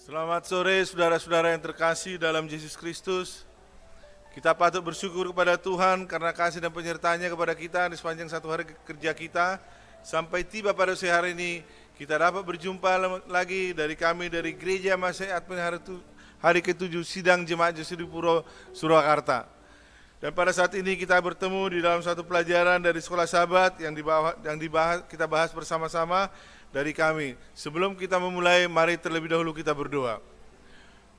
Selamat sore saudara-saudara yang terkasih dalam Yesus Kristus. Kita patut bersyukur kepada Tuhan karena kasih dan penyertaannya kepada kita di sepanjang satu hari kerja kita. Sampai tiba pada sore hari ini, kita dapat berjumpa lagi dari kami dari Gereja Masih Advent hari ke-7 Sidang Jemaat Jesudipuro, Surakarta. Dan pada saat ini kita bertemu di dalam satu pelajaran dari Sekolah Sabat yang kita bahas bersama-sama dari kami. Sebelum kita memulai, mari terlebih dahulu kita berdoa.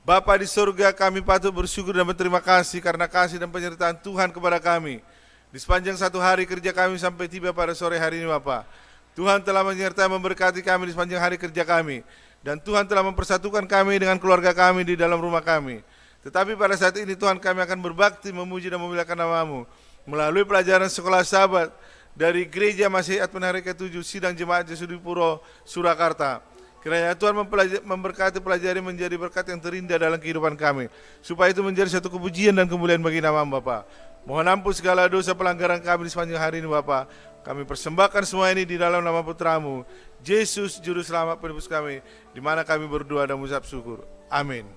Bapa di surga, kami patut bersyukur dan berterima kasih karena kasih dan penyertaan Tuhan kepada kami. Di sepanjang satu hari kerja kami sampai tiba pada sore hari ini Bapa. Tuhan telah menyertai memberkati kami di sepanjang hari kerja kami. Dan Tuhan telah mempersatukan kami dengan keluarga kami di dalam rumah kami. Tetapi pada saat ini Tuhan kami akan berbakti, memuji dan memuliakan nama-Mu melalui pelajaran Sekolah Sabat dari Gereja Masih Advent hari ke-7 Sidang Jemaat Jesudipuro, Surakarta. Kiranya Tuhan memberkati pelajari menjadi berkat yang terindah dalam kehidupan kami, supaya itu menjadi satu kepujian dan kemuliaan bagi nama-Mu Bapa. Mohon ampun segala dosa pelanggaran kami di sepanjang hari ini Bapa. Kami persembahkan semua ini di dalam nama Putra-Mu, Yesus Juru Selamat penebus kami, di mana kami berdoa dan mengucap syukur. Amin.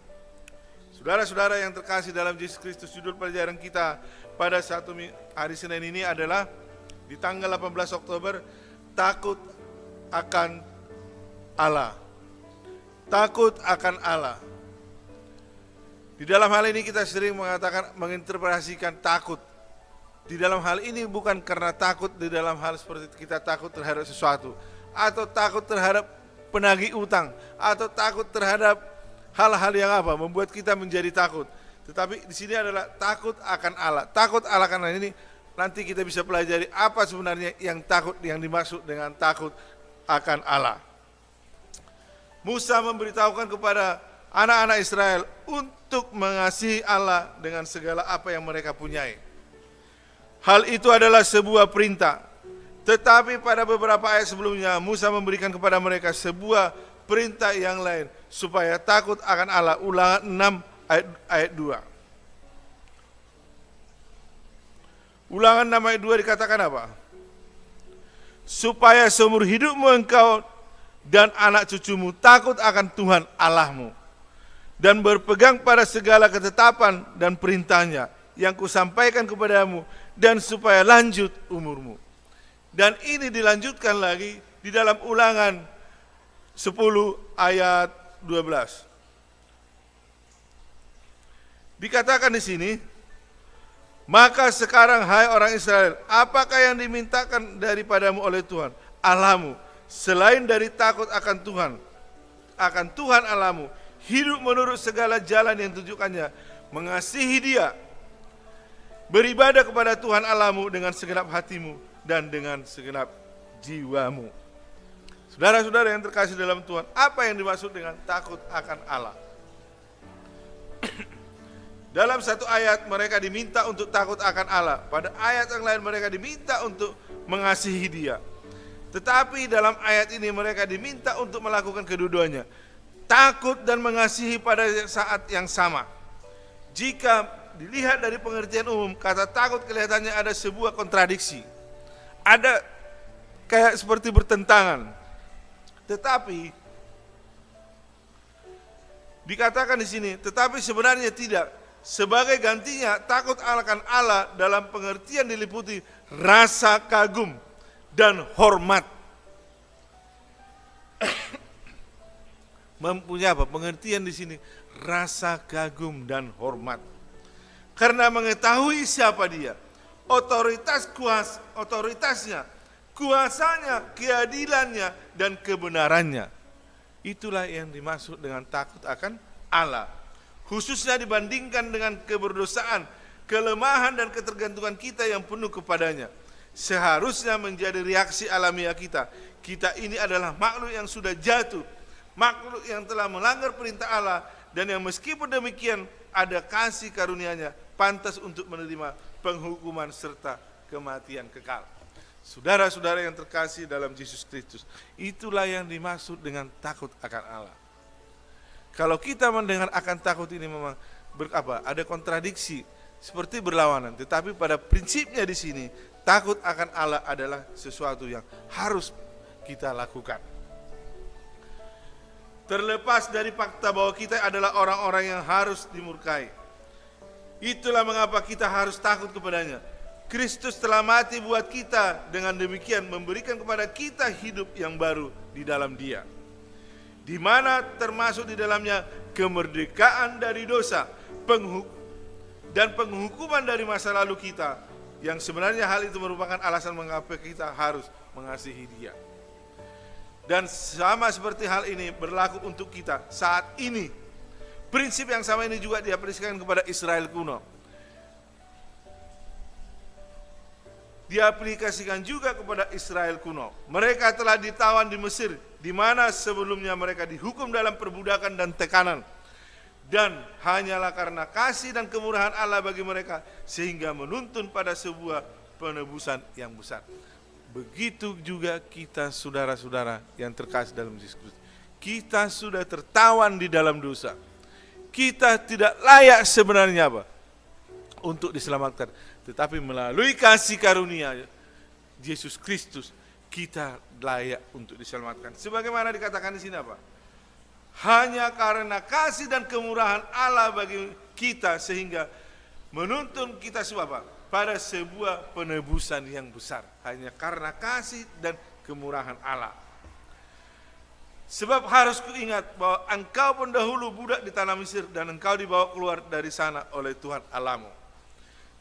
Saudara-saudara yang terkasih dalam Yesus Kristus, judul pelajaran kita pada satu hari Senin ini adalah di tanggal 18 Oktober, takut akan Allah. Takut akan Allah. Di dalam hal ini kita sering menginterpretasikan takut. Di dalam hal ini bukan karena takut di dalam hal seperti kita takut terhadap sesuatu, atau takut terhadap penagih utang, atau takut terhadap hal-hal yang membuat kita menjadi takut. Tetapi di sini adalah takut akan Allah. Takut Allah karena ini nanti kita bisa pelajari apa sebenarnya yang dimaksud dengan takut akan Allah. Musa memberitahukan kepada anak-anak Israel untuk mengasihi Allah dengan segala apa yang mereka punyai. Hal itu adalah sebuah perintah. Tetapi pada beberapa ayat sebelumnya Musa memberikan kepada mereka sebuah perintah yang lain supaya takut akan Allah. Ulangan 6 ayat 2. Ulangan 6 ayat 2 dikatakan apa? Supaya seumur hidupmu engkau dan anak cucumu takut akan Tuhan Allahmu dan berpegang pada segala ketetapan dan perintahnya yang kusampaikan kepadamu, dan supaya lanjut umurmu. Dan ini dilanjutkan lagi di dalam Ulangan 10 ayat 12. Dikatakan di sini, maka sekarang hai orang Israel, apakah yang dimintakan daripadamu oleh Tuhan Allahmu selain dari takut akan Tuhan Allahmu, hidup menurut segala jalan yang tunjukkannya, mengasihi Dia, beribadah kepada Tuhan Allahmu dengan segenap hatimu dan dengan segenap jiwamu. Saudara-saudara yang terkasih dalam Tuhan, apa yang dimaksud dengan takut akan Allah? Dalam satu ayat mereka diminta untuk takut akan Allah. Pada ayat yang lain mereka diminta untuk mengasihi Dia. Tetapi dalam ayat ini mereka diminta untuk melakukan kedua-duanya. Takut dan mengasihi pada saat yang sama. Jika dilihat dari pengertian umum, kata takut kelihatannya ada sebuah kontradiksi. Ada kayak seperti bertentangan. Tetapi dikatakan di sini, tetapi sebenarnya tidak. Sebagai gantinya, takut akan Allah dalam pengertian diliputi rasa kagum dan hormat. Mempunyai pengertian di sini, rasa kagum dan hormat. Karena mengetahui siapa Dia, otoritasnya, kuasanya, keadilannya, dan kebenarannya. Itulah yang dimaksud dengan takut akan Allah. Khususnya dibandingkan dengan keberdosaan, kelemahan dan ketergantungan kita yang penuh kepadanya. Seharusnya menjadi reaksi alamiah kita. Kita ini adalah makhluk yang sudah jatuh, makhluk yang telah melanggar perintah Allah, dan yang meskipun demikian ada kasih karunia-Nya, pantas untuk menerima penghukuman serta kematian kekal. Saudara-saudara yang terkasih dalam Yesus Kristus, itulah yang dimaksud dengan takut akan Allah. Kalau kita mendengar akan takut ini memang ada kontradiksi, seperti berlawanan. Tetapi pada prinsipnya di sini, takut akan Allah adalah sesuatu yang harus kita lakukan. terlepas dari fakta bahwa kita adalah orang-orang yang harus dimurkai. Itulah mengapa kita harus takut kepadanya. Kristus telah mati buat kita, dengan demikian memberikan kepada kita hidup yang baru di dalam Dia, di mana termasuk di dalamnya kemerdekaan dari dosa, dan penghukuman dari masa lalu kita, yang sebenarnya hal itu merupakan alasan mengapa kita harus mengasihi Dia. Dan sama seperti hal ini berlaku untuk kita saat ini. Prinsip yang sama ini juga diaplikasikan kepada Israel kuno. Diaplikasikan juga kepada Israel kuno. Mereka telah ditawan di Mesir, di mana sebelumnya mereka dihukum dalam perbudakan dan tekanan. Dan hanyalah karena kasih dan kemurahan Allah bagi mereka, sehingga menuntun pada sebuah penebusan yang besar. Begitu juga kita, saudara-saudara yang terkasih dalam Yesus Kristus. Kita sudah tertawan di dalam dosa. Kita tidak layak sebenarnya untuk diselamatkan. Tetapi melalui kasih karunia Yesus Kristus, kita layak untuk diselamatkan. Sebagaimana dikatakan di sini hanya karena kasih dan kemurahan Allah bagi kita, sehingga menuntun kita pada sebuah penebusan yang besar. Hanya karena kasih dan kemurahan Allah. Sebab harus kuingat bahwa engkau pun dahulu budak di tanah Mesir, dan engkau dibawa keluar dari sana oleh Tuhan Allahmu.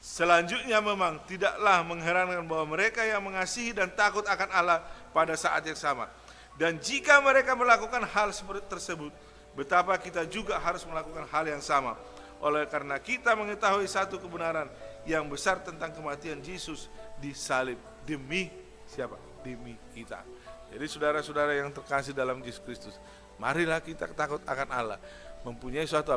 Selanjutnya memang tidaklah mengherankan bahwa mereka yang mengasihi dan takut akan Allah pada saat yang sama. Dan jika mereka melakukan hal seperti tersebut, betapa kita juga harus melakukan hal yang sama. Oleh karena kita mengetahui satu kebenaran yang besar tentang kematian Yesus di salib demi siapa? Demi kita. Jadi saudara-saudara yang terkasih dalam Yesus Kristus, marilah kita takut akan Allah, mempunyai suatu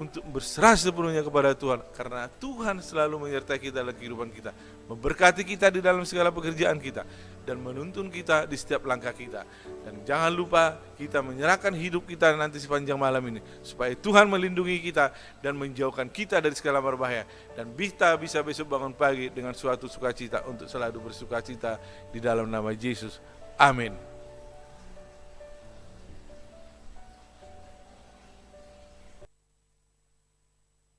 untuk berserah sepenuhnya kepada Tuhan, karena Tuhan selalu menyertai kita dalam kehidupan kita, memberkati kita di dalam segala pekerjaan kita, dan menuntun kita di setiap langkah kita. Dan jangan lupa kita menyerahkan hidup kita nanti sepanjang malam ini, supaya Tuhan melindungi kita dan menjauhkan kita dari segala berbahaya, dan kita bisa besok bangun pagi dengan suatu sukacita untuk selalu bersukacita di dalam nama Yesus. Amin.